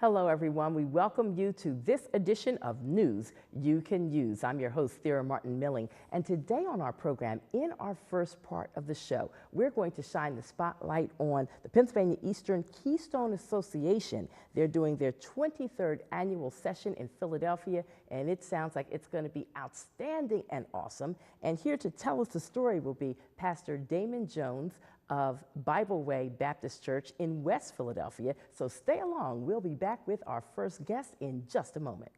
Hello, everyone. We welcome you to this edition of News You Can Use. I'm your host, Thera Martin Milling, and today on our program, in our first part of the show, we're going to shine the spotlight on the Pennsylvania Eastern Keystone Association. They're doing their 23rd annual session in Philadelphia, and it sounds like it's going to be outstanding and awesome. And here to tell us the story will be Pastor Damon Jones of Bible Way Baptist Church in West Philadelphia. So stay along. We'll be back with our first guest in just a moment.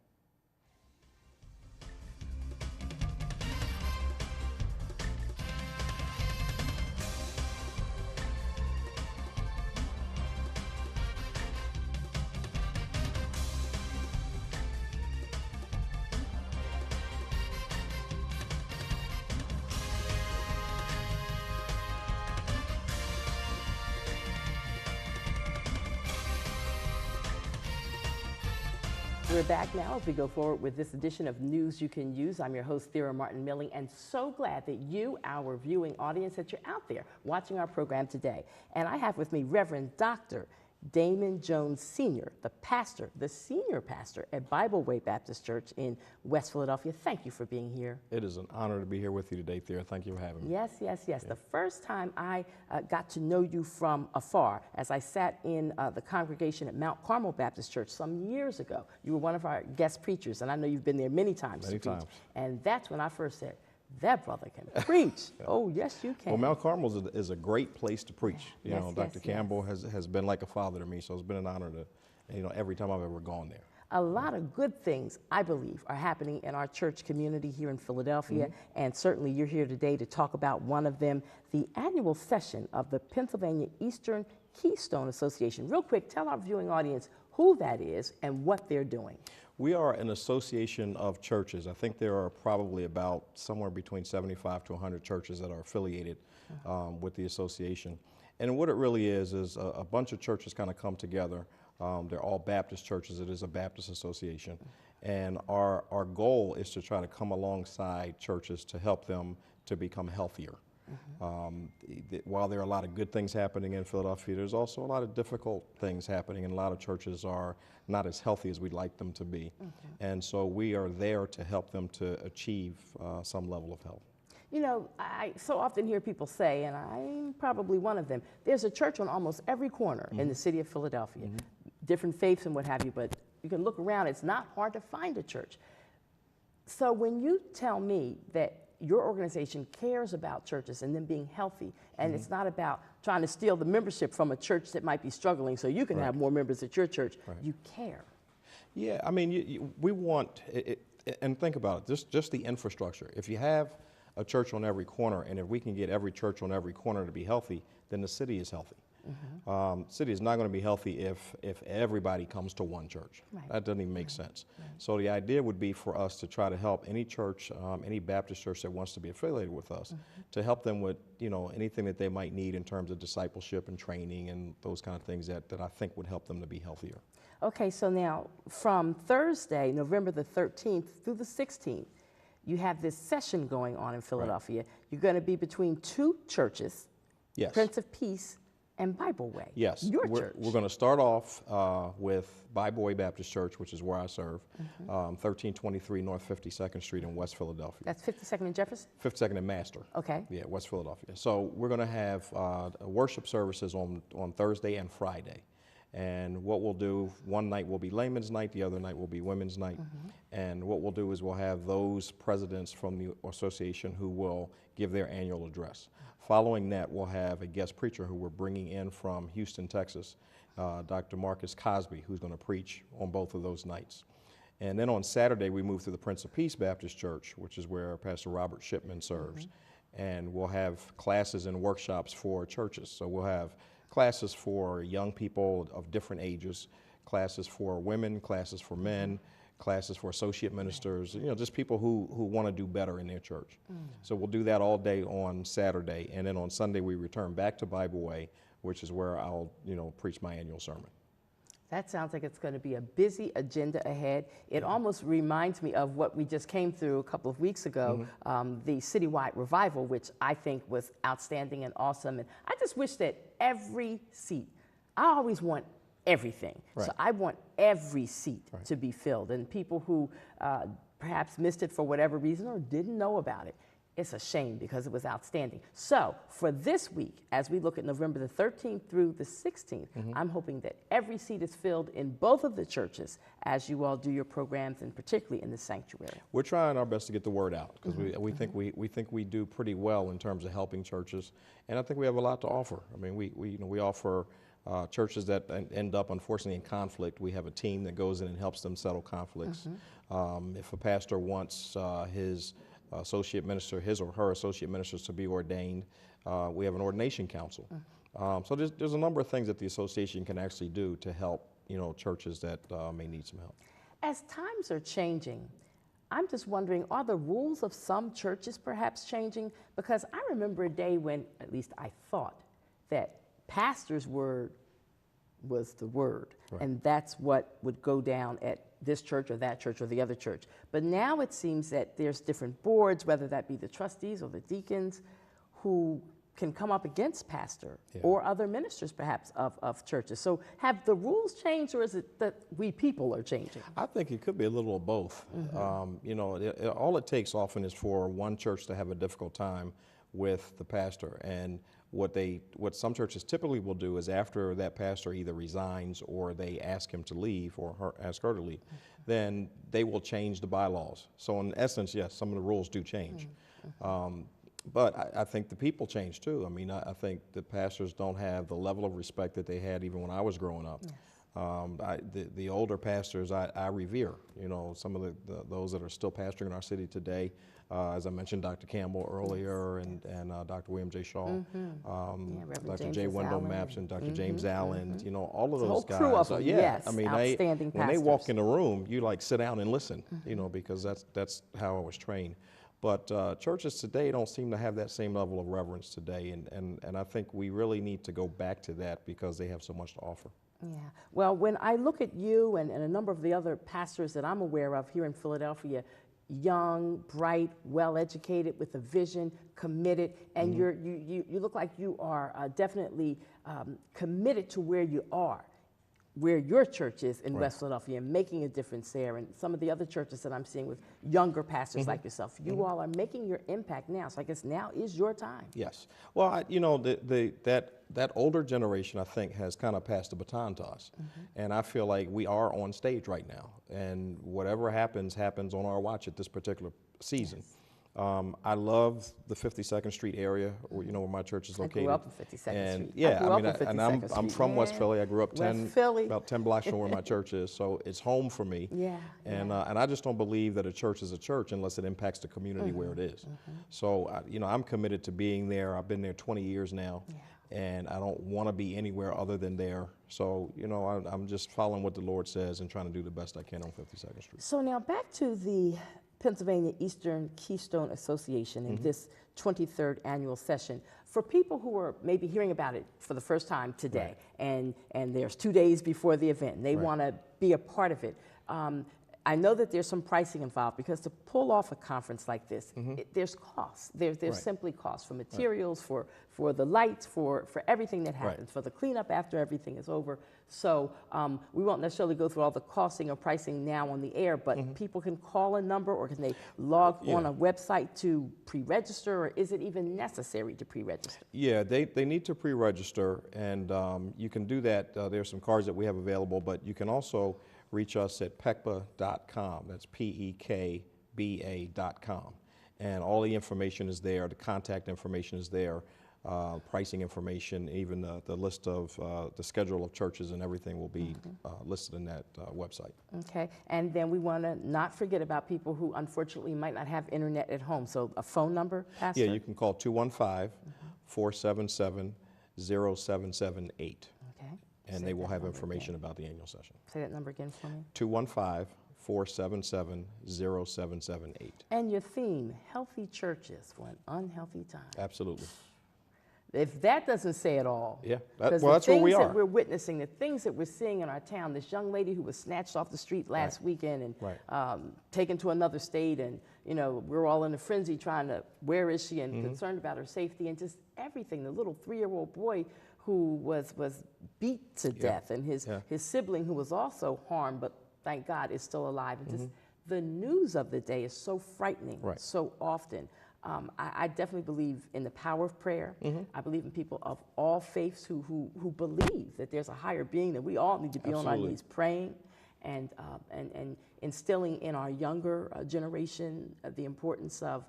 We're back now as we go forward with this edition of News You Can Use. I'm your host, Thera Martin Milling, and so glad that you, our viewing audience, that you're out there watching our program today. And I have with me Reverend Dr. Damon Jones Sr., the pastor, the senior pastor at Bible Way Baptist Church in West Philadelphia. Thank you for being here. It is an honor to be here with you today, Thera. Thank you for having me. Yes. Yeah. The first time I got to know you from afar, as I sat in the congregation at Mount Carmel Baptist Church some years ago, you were one of our guest preachers, and I know you've been there many times to preach. And that's when I first said, that brother can preach. Oh, yes, you can. Well, Mount Carmel is a great place to preach. You know, Dr. Campbell has been like a father to me, so it's been an honor to, every time I've ever gone there. A lot of good things, I believe, are happening in our church community here in Philadelphia, and certainly you're here today to talk about one of them, the annual session of the Pennsylvania Eastern Keystone Association. Real quick, tell our viewing audience who that is and what they're doing. We are an association of churches. I think there are probably about somewhere between 75 to 100 churches that are affiliated with the association. And what it really is a bunch of churches kind of come together. They're all Baptist churches. It is a Baptist association. And our goal is to try to come alongside churches to help them to become healthier. While there are a lot of good things happening in Philadelphia, there's also a lot of difficult things happening, and a lot of churches are not as healthy as we'd like them to be. And so we are there to help them to achieve some level of health. You know, I so often hear people say, and I'm probably one of them, there's a church on almost every corner in the city of Philadelphia, different faiths and what have you, but you can look around, it's not hard to find a church. So when you tell me that your organization cares about churches and them being healthy, and it's not about trying to steal the membership from a church that might be struggling so you can have more members at your church, you care. Yeah, I mean, we want, and think about it, just the infrastructure. If you have a church on every corner, and if we can get every church on every corner to be healthy, then the city is healthy. City is not going to be healthy if everybody comes to one church. That doesn't even make sense. So the idea would be for us to try to help any church, any Baptist church that wants to be affiliated with us, to help them with anything that they might need in terms of discipleship and training and those kind of things that I think would help them to be healthier. Okay, so now from Thursday, November the 13th through the 16th, you have this session going on in Philadelphia. You're going to be between two churches, Prince of Peace and Bible Way. Yes, your church. We're going to start off with Bible Way Baptist Church, which is where I serve, 1323 North 52nd Street in West Philadelphia. That's 52nd and Jefferson? 52nd and Master. Okay. Yeah, West Philadelphia. So we're going to have worship services on Thursday and Friday. And what we'll do, one night will be layman's night, the other night will be women's night. And what we'll do is we'll have those presidents from the association who will give their annual address. Following that, we'll have a guest preacher who we're bringing in from Houston, Texas, Dr. Marcus Cosby, who's going to preach on both of those nights. And then on Saturday, we move to the Prince of Peace Baptist Church, which is where Pastor Robert Shipman serves. And we'll have classes and workshops for churches. So we'll have classes for young people of different ages, classes for women, classes for men, classes for associate ministers, just people who want to do better in their church. So we'll do that all day on Saturday, and then on Sunday we return back to Bible Way, which is where I'll, preach my annual sermon. That sounds like it's going to be a busy agenda ahead. It almost reminds me of what we just came through a couple of weeks ago, the citywide revival, which I think was outstanding and awesome. And I just wish that every seat, I always want everything. Right. So I want every seat Right. to be filled, and people who perhaps missed it for whatever reason or didn't know about it, it's a shame because it was outstanding. So for this week, as we look at November the 13th through the 16th, I'm hoping that every seat is filled in both of the churches as you all do your programs, and particularly in the sanctuary. We're trying our best to get the word out because we think we do pretty well in terms of helping churches, and I think we have a lot to offer. I mean, we offer churches that end up unfortunately in conflict. We have a team that goes in and helps them settle conflicts. If a pastor wants his associate minister, his or her associate ministers to be ordained, we have an ordination council. So there's a number of things that the association can actually do to help churches that may need some help. As times are changing, I'm just wondering, are the rules of some churches perhaps changing? Because I remember a day when, at least I thought, that pastor's word was the word, Right. and that's what would go down at this church or that church or the other church. But now it seems that there's different boards, whether that be the trustees or the deacons, who can come up against pastor or other ministers perhaps of churches. So have the rules changed, or is it that we people are changing? I think it could be a little of both. All it takes often is for one church to have a difficult time with the pastor, and what some churches typically will do is after that pastor either resigns or they ask him to leave or ask her to leave, then they will change the bylaws. So in essence, yes, some of the rules do change. But I think the people change too. I mean, I think the pastors don't have the level of respect that they had even when I was growing up. Yes. The older pastors I revere. Some of those that are still pastoring in our city today. As I mentioned, Dr. Campbell earlier, and Dr. William J. Shaw, Dr. J. Wendell Mapson, Dr. James Allen, all of those whole guys. Crew of them, yes, I mean, outstanding when they walk pastors. in the room, you like sit down and listen, because that's how I was trained. But churches today don't seem to have that same level of reverence today, and I think we really need to go back to that because they have so much to offer. Yeah. Well, when I look at you and a number of the other pastors that I'm aware of here in Philadelphia, young, bright, well-educated, with a vision, committed, and you look like you are definitely committed to where you are, where your church is in West Philadelphia, and making a difference there. And some of the other churches that I'm seeing with younger pastors like yourself, you all are making your impact now. So I guess now is your time. Yes. Well, that older generation, I think, has kind of passed the baton to us. And I feel like we are on stage right now. And whatever happens on our watch at this particular season. Yes. I love the 52nd Street area, where my church is located. I grew up in 52nd and Street. Yeah, I'm from West Philly. I grew up about 10 blocks from where my church is, so it's home for me. Yeah. And I just don't believe that a church is a church unless it impacts the community where it is. So I'm committed to being there. I've been there 20 years now. Yeah. And I don't want to be anywhere other than there. So, I'm just following what the Lord says and trying to do the best I can on 52nd Street. So now back to the Pennsylvania Eastern Keystone Association in this 23rd annual session. For people who are maybe hearing about it for the first time today, and there's 2 days before the event, and they want to be a part of it, I know that there's some pricing involved, because to pull off a conference like this, there's costs. There's simply costs for materials, for the lights, for everything that happens, for the cleanup after everything is over. So we won't necessarily go through all the costing or pricing now on the air, but people can call a number, or can they log on a website to pre-register, or is it even necessary to pre-register? Yeah, they need to pre-register, and you can do that. There's some cards that we have available, but you can also reach us at pekba.com. That's PEKBA.com. And all the information is there. The contact information is there. Pricing information, even the list of the schedule of churches and everything will be listed in that website. Okay. And then we want to not forget about people who unfortunately might not have internet at home. So a phone number, Pastor? Yeah, you can call 215-477-0778. And they will have information about the annual session. Say that number again for me. 215-477-0778. And your theme, Healthy Churches for an Unhealthy Time. Absolutely. If that doesn't say it all. Yeah, that's where we are. The things that we're witnessing, the things that we're seeing in our town, this young lady who was snatched off the street last weekend and taken to another state, and we're all in a frenzy trying to, where is she, and concerned about her safety, and just everything. The little 3-year-old boy who was beat to death, and his sibling who was also harmed, but thank God is still alive. And just the news of the day is so frightening so often. I definitely believe in the power of prayer. I believe in people of all faiths who believe that there's a higher being, that we all need to be on our knees praying and instilling in our younger generation the importance of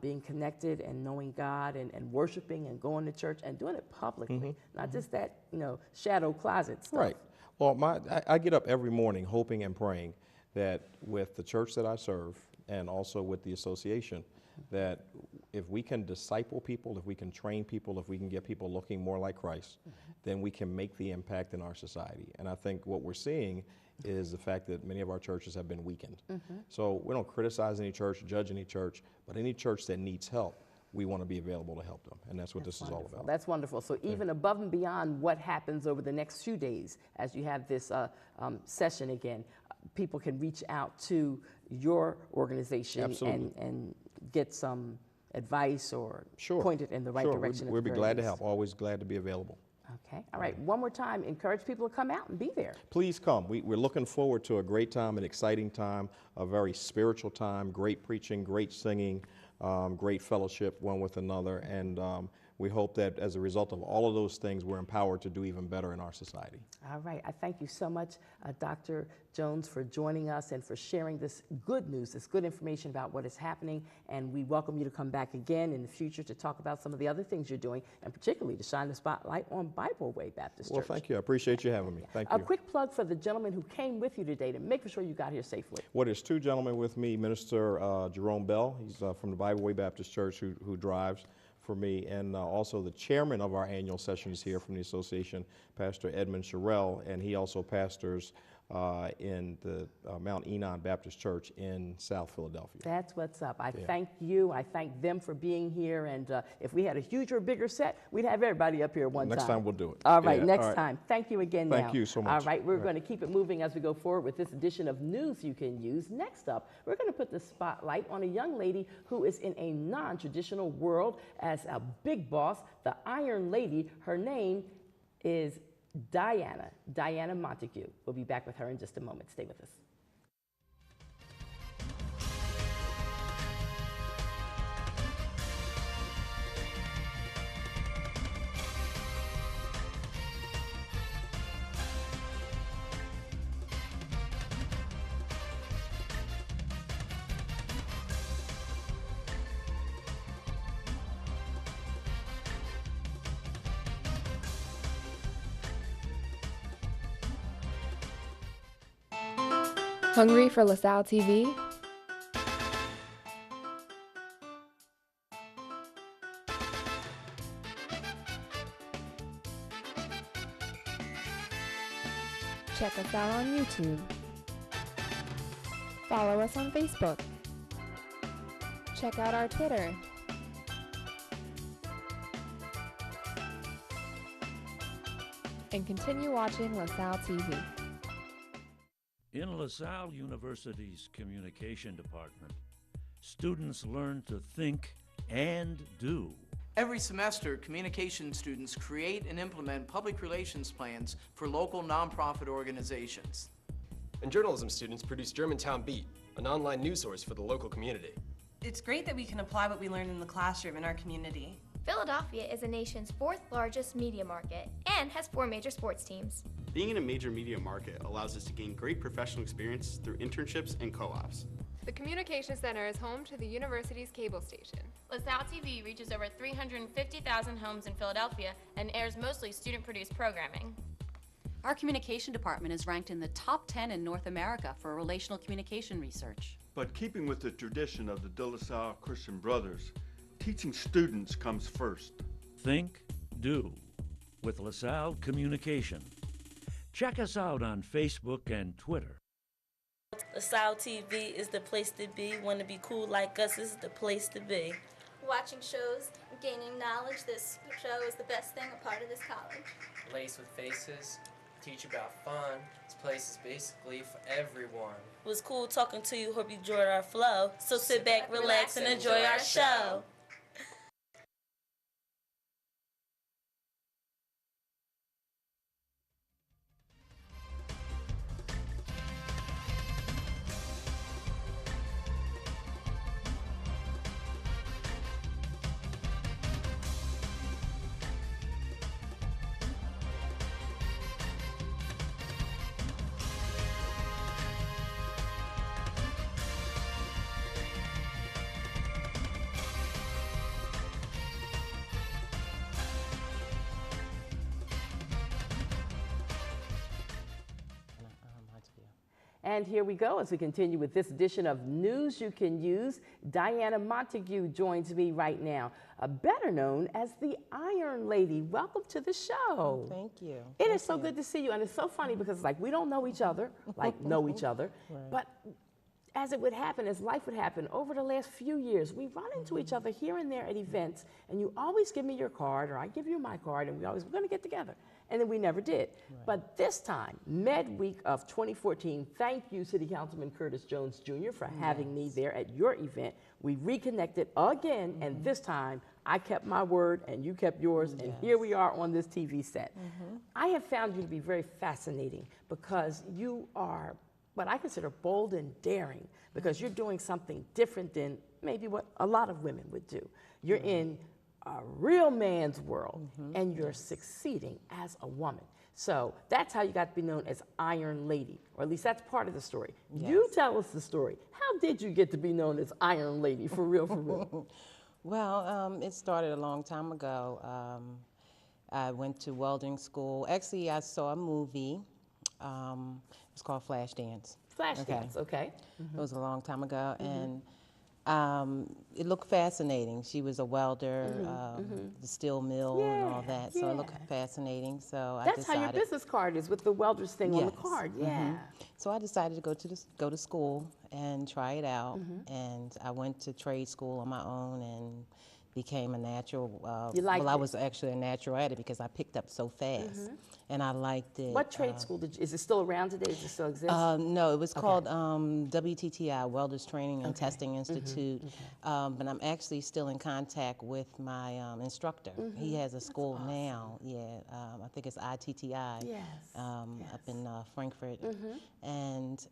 being connected and knowing God and worshiping and going to church and doing it publicly, not just that, shadow closet stuff. Right. Well, I get up every morning hoping and praying that with the church that I serve and also with the association, that if we can disciple people, if we can train people, if we can get people looking more like Christ, then we can make the impact in our society. And I think what we're seeing is the fact that many of our churches have been weakened. So we don't criticize any church, judge any church, but any church that needs help, we want to be available to help them. And that's what this is all about. That's wonderful. So even above and beyond what happens over the next few days, as you have this session again, people can reach out to your organization and get some advice or point it in the right direction. We'll be glad to help. Always glad to be available. Okay. All right. One more time, encourage people to come out and be there. Please come. We're looking forward to a great time, an exciting time, a very spiritual time, great preaching, great singing, great fellowship one with another. And we hope that as a result of all of those things, we're empowered to do even better in our society. All right. I thank you so much, Dr. Jones, for joining us and for sharing this good news, this good information about what is happening. And we welcome you to come back again in the future to talk about some of the other things you're doing, and particularly to shine the spotlight on Bible Way Baptist Church. Well, thank you. I appreciate you having me. Thank you. A quick plug for the gentleman who came with you today to make sure you got here safely. Well, there's two gentlemen with me, Minister Jerome Bell. He's from the Bible Way Baptist Church who drives for me, and also the chairman of our annual session is here from the association, Pastor Edmund Sherrill, and he also pastors in the Mount Enon Baptist Church in South Philadelphia. That's what's up. I thank you. I thank them for being here. And if we had a huge or bigger set, we'd have everybody up here one time. Next time we'll do it. All right, next time. Thank you again now. Thank you so much. All right, we're going to keep it moving as we go forward with this edition of News You Can Use. Next up, we're going to put the spotlight on a young lady who is in a non-traditional world as a big boss, the Iron Lady. Her name is Diana Montague. We'll be back with her in just a moment. Stay with us. Hungry for LaSalle TV? Check us out on YouTube. Follow us on Facebook. Check out our Twitter. And continue watching LaSalle TV. In LaSalle University's Communication Department, students learn to think and do. Every semester, communication students create and implement public relations plans for local nonprofit organizations. And journalism students produce Germantown Beat, an online news source for the local community. It's great that we can apply what we learn in the classroom in our community. Philadelphia is the nation's 4th largest media market and has 4 major sports teams. Being in a major media market allows us to gain great professional experience through internships and co-ops. The Communication Center is home to the university's cable station. LaSalle TV reaches over 350,000 homes in Philadelphia and airs mostly student-produced programming. Our communication department is ranked in the top 10 in North America for relational communication research. But keeping with the tradition of the De La Salle Christian Brothers, teaching students comes first. Think, do, with LaSalle Communication. Check us out on Facebook and Twitter. LaSalle TV is the place to be. Want to be cool like us, this is the place to be. Watching shows, gaining knowledge, this show is the best thing a part of this college. Laced with faces, teach about fun. This place is basically for everyone. It was cool talking to you, hope you enjoyed our flow. So sit back, relax, and enjoy our show. And here we go as we continue with this edition of News You Can Use. Diana Montague joins me right now, better known as the Iron Lady. Welcome to the show. Thank you. It is so good to see you. And it's so funny because like we don't know each other, know each other, but as it would happen, as life would happen, over the last few years, we run into each other here and there at events, and you always give me your card, or I give you my card, and we're going to get together. And then we never did. But this time, Med Week of 2014, thank you, City Councilman Curtis Jones Jr. for having me there at your event. We reconnected again, and this time, I kept my word, and you kept yours, and here we are on this TV set. I have found you to be very fascinating because you are what I consider bold and daring, because you're doing something different than maybe what a lot of women would do. You're in a real man's world, and you're succeeding as a woman. So that's how you got to be known as Iron Lady, or at least that's part of the story. You tell us the story. How did you get to be known as Iron Lady, for real, for real? Well, it started a long time ago. I went to welding school. Actually, I saw a movie. It's called Flashdance. Flashdance, okay. It was a long time ago, and it looked fascinating. She was a welder, the steel mill and all that, so it looked fascinating. So I decided. That's how your business card is, with the welder's thing on the card, So I decided to go to school and try it out, and I went to trade school on my own and became a natural. You liked I was actually a natural at it because I picked up so fast, and I liked it. What trade school is it still around today? Does it still exist? No, it was called WTTI, Welders Training and Testing Institute. But I'm actually still in contact with my instructor. He has a school now. I think it's ITTI. Up in Frankfurt, and.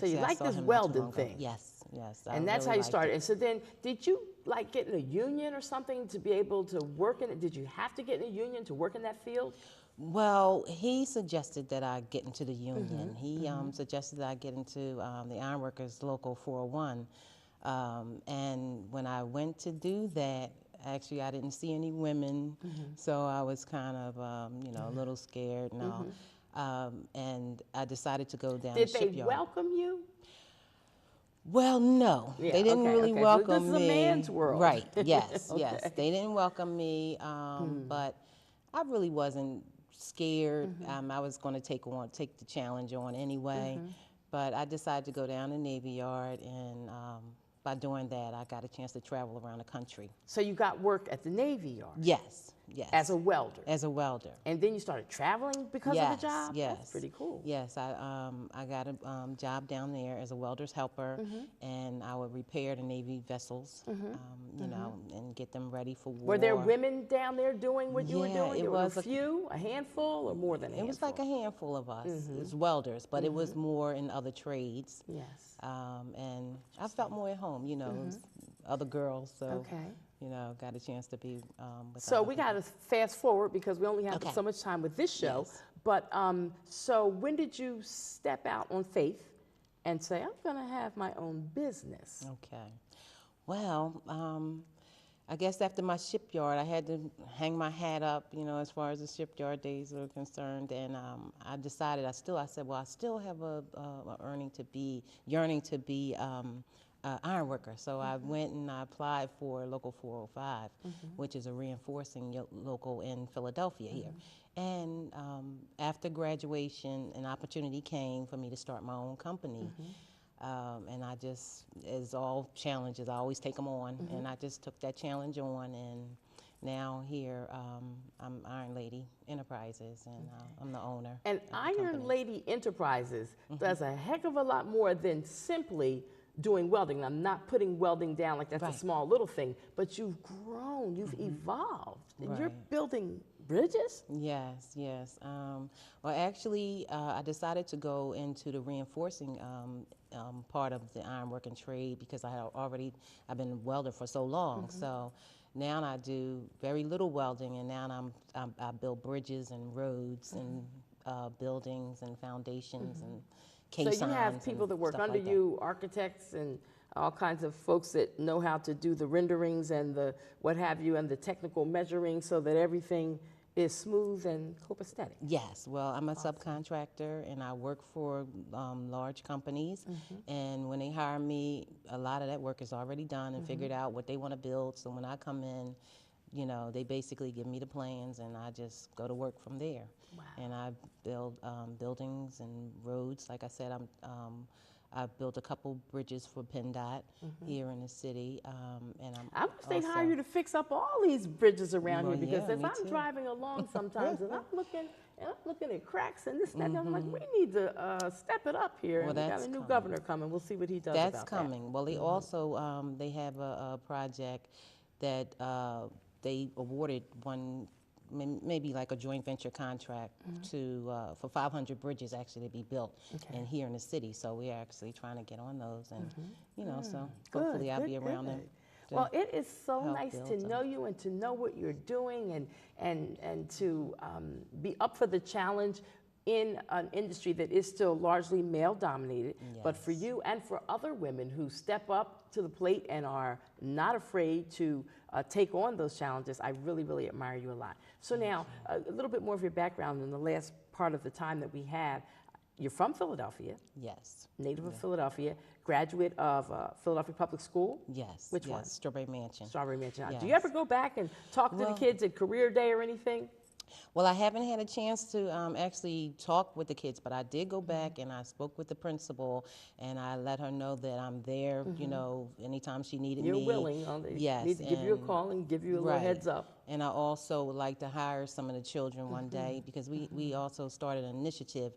So you like this welding thing? Yes, yes. And that's how you started. And so then, did you like get in a union or something to be able to work in it? Did you have to get in a union to work in that field? Well, he suggested that I get into the union. He suggested that I get into the Ironworkers Local 401. And when I went to do that, actually I didn't see any women, so I was kind of, a little scared and all. And I decided to go down the shipyard. Did they welcome you? Well, no. They didn't really welcome me. This is a man's world. Right, yes, yes. They didn't welcome me, but I really wasn't scared. I was going to take the challenge on anyway. But I decided to go down to Navy Yard, and by doing that, I got a chance to travel around the country. So you got work at the Navy Yard? Yes, yes. As a welder? As a welder. And then you started traveling because of the job? Yes, that's pretty cool. Yes, I got a job down there as a welder's helper, and I would repair the Navy vessels, and get them ready for war. Were there women down there doing what you were doing? It was a few, a handful, or more than a handful? It was like a handful of us as welders, but it was more in other trades. Yes. And I felt more at home, other girls, so, got a chance to be with So we got to fast forward because we only have so much time with this show. But so when did you step out on faith and say, I'm going to have my own business? Okay. Well, I guess after my shipyard, I had to hang my hat up, as far as the shipyard days are concerned. And I decided, I still have a yearning to be iron worker. So I went and I applied for Local 405, which is a reinforcing local in Philadelphia here. And after graduation, an opportunity came for me to start my own company. And I just, as all challenges, I always take them on. And I just took that challenge on, and now here I'm Iron Lady Enterprises, and I'm the owner. And Iron Lady Enterprises does a heck of a lot more than simply doing welding. I'm not putting welding down like that's a small little thing, but you've grown, you've evolved, and you're building bridges? Yes, yes. Well, actually, I decided to go into the reinforcing part of the ironworking trade because I've been a welder for so long. So now I do very little welding, and now I build bridges and roads and buildings and foundations and caissons. So you have people that work under you, architects and all kinds of folks that know how to do the renderings and the what have you, and the technical measuring, so that everything is smooth and copacetic. Yes, well, I'm a subcontractor and I work for large companies. And when they hire me, a lot of that work is already done and figured out what they want to build. So when I come in, you know, they basically give me the plans and I just go to work from there. Wow. And I build buildings and roads. Like I said, I've built a couple bridges for PennDOT here in the city. And I wish they'd hire you to fix up all these bridges around here, because yeah, if me I'm too. driving along sometimes and I'm looking at cracks and this and that, I'm like, we need to step it up here. Well, and we got that's a new coming. governor coming. We'll see what he does That's about coming. that. Well, they also they have a project that they awarded maybe like a joint venture contract to for 500 bridges actually to be built in here in the city. So we're actually trying to get on those, and you know, so hopefully I'll be around them. Well, it is so help nice build to them. know you and to know what you're doing, and to be up for the challenge in an industry that is still largely male dominated. But for you and for other women who step up to the plate and are not afraid to take on those challenges, I really, really admire you a lot. So now, a little bit more of your background in the last part of the time that we have. You're from Philadelphia. Yes. Native of Philadelphia, graduate of Philadelphia Public School. Yes. Which yes. one? Strawberry Mansion. Strawberry Mansion. Yes. Do you ever go back and talk to the kids at career day or anything? Well, I haven't had a chance to actually talk with the kids, but I did go back and I spoke with the principal, and I let her know that I'm there, you know, anytime she needed me. You're willing. Yes. Need to give you a call and give you a little heads up. And I also would like to hire some of the children one day, because we also started an initiative.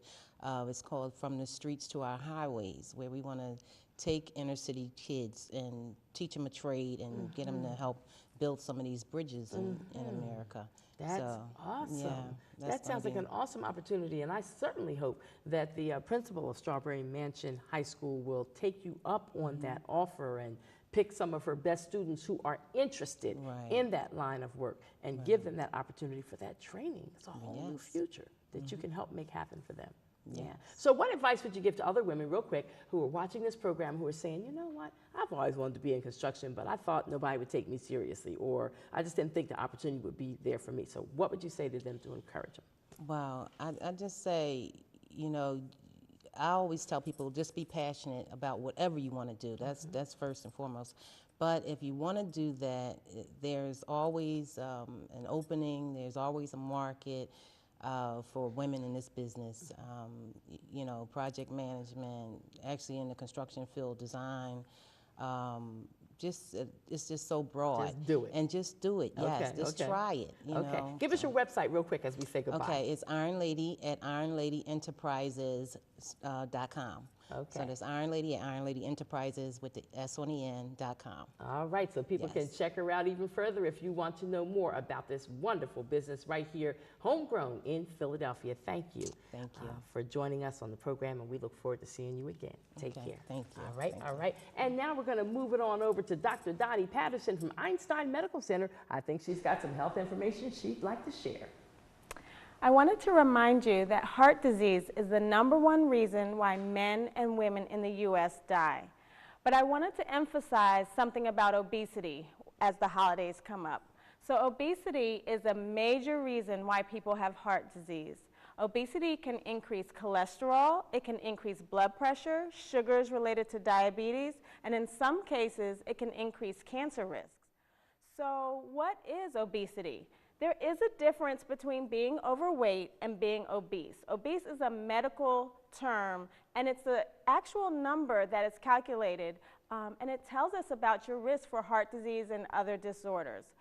It's called From the Streets to Our Highways, where we want to take inner city kids and teach them a trade and get them to help build some of these bridges in America. That's awesome. Yeah, that sounds like an awesome opportunity, and I certainly hope that the principal of Strawberry Mansion High School will take you up on that offer and pick some of her best students who are interested in that line of work and give them that opportunity for that training. It's a whole new future that you can help make happen for them. Yeah. So what advice would you give to other women, real quick, who are watching this program, who are saying, you know what, I've always wanted to be in construction, but I thought nobody would take me seriously, or I just didn't think the opportunity would be there for me. So what would you say to them to encourage them? Well, I just say, you know, I always tell people, just be passionate about whatever you want to do. That's first and foremost. But if you want to do that, there's always an opening, there's always a market. For women in this business, you know, project management, actually in the construction field, design, it's just so broad. Just do it. And just do it, yes. Just try it, you know. Give us your website real quick as we say goodbye. Okay, it's Iron Lady at ironladyenterprises.com. So that's Iron Lady at Iron Lady Enterprises with the S on the end.com. All right, so people can check her out even further if you want to know more about this wonderful business right here, homegrown in Philadelphia. Thank you. Thank you. For joining us on the program, and we look forward to seeing you again. Take care. Thank you. All right, all right. And now we're going to move it on over to Dr. Dottie Patterson from Einstein Medical Center. I think she's got some health information she'd like to share. I wanted to remind you that heart disease is the #1 reason why men and women in the U.S. die. But I wanted to emphasize something about obesity as the holidays come up. So obesity is a major reason why people have heart disease. Obesity can increase cholesterol, it can increase blood pressure, sugars related to diabetes, and in some cases, it can increase cancer risks. So what is obesity? There is a difference between being overweight and being obese. Obese is a medical term, and it's the actual number that is calculated, and it tells us about your risk for heart disease and other disorders.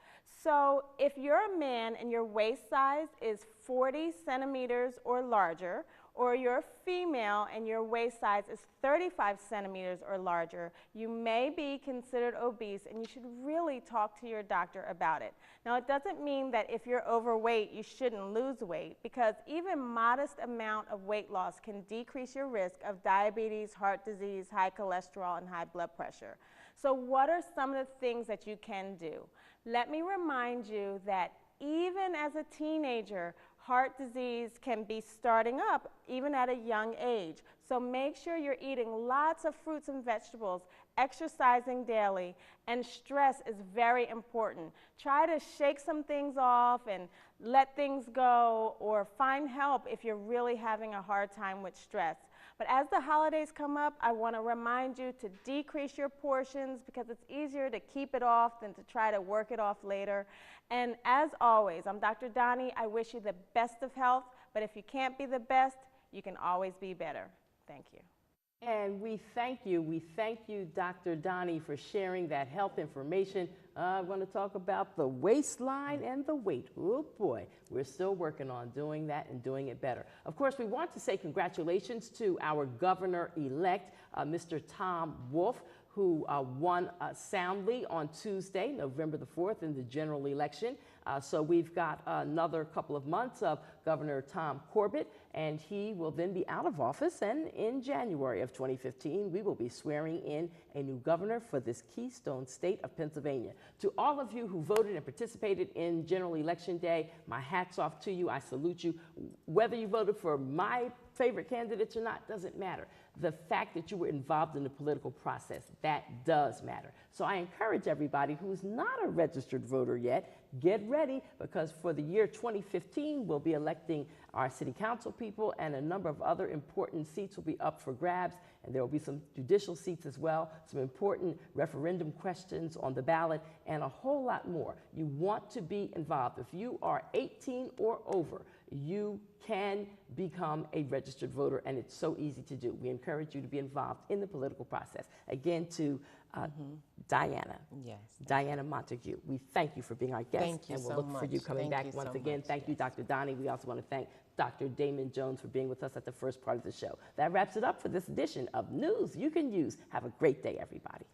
So if you're a man and your waist size is 40 centimeters or larger, or you're a female and your waist size is 35 centimeters or larger, you may be considered obese, and you should really talk to your doctor about it. Now, it doesn't mean that if you're overweight, you shouldn't lose weight, because even modest amount of weight loss can decrease your risk of diabetes, heart disease, high cholesterol, and high blood pressure. So what are some of the things that you can do? Let me remind you that even as a teenager, heart disease can be starting up even at a young age. So make sure you're eating lots of fruits and vegetables, exercising daily, and stress is very important. Try to shake some things off and let things go, or find help if you're really having a hard time with stress. But as the holidays come up, I want to remind you to decrease your portions because it's easier to keep it off than to try to work it off later. And as always, I'm Dr. Donnie. I wish you the best of health, but if you can't be the best, you can always be better. Thank you. And we thank you, Dr. Donnie, for sharing that health information. I want to talk about the waistline and the weight. Oh boy, we're still working on doing that and doing it better. Of course, we want to say congratulations to our governor-elect, Mr. Tom Wolf, who won soundly on Tuesday, November the 4th, in the general election. So we've got another couple of months of Governor Tom Corbett, and he will then be out of office. And in January of 2015, we will be swearing in a new governor for this keystone state of Pennsylvania. To all of you who voted and participated in General Election Day, my hat's off to you. I salute you. Whether you voted for my favorite candidates or not doesn't matter. The fact that you were involved in the political process, that does matter. So I encourage everybody who's not a registered voter yet, get ready, because for the year 2015, we'll be electing our city council people, and a number of other important seats will be up for grabs, and there will be some judicial seats as well, some important referendum questions on the ballot, and a whole lot more. You want to be involved. If you are 18 or over, you can become a registered voter, and it's so easy to do. We encourage you to be involved in the political process. Again, to Diana. Yes. Diana Montague, we thank you for being our guest. Thank you and we'll so look much. for you coming Thank back you once so again. much. Thank you, Dr. Donnie. We also want to thank Dr. Damon Jones for being with us at the first part of the show. That wraps it up for this edition of News You Can Use. Have a great day, everybody.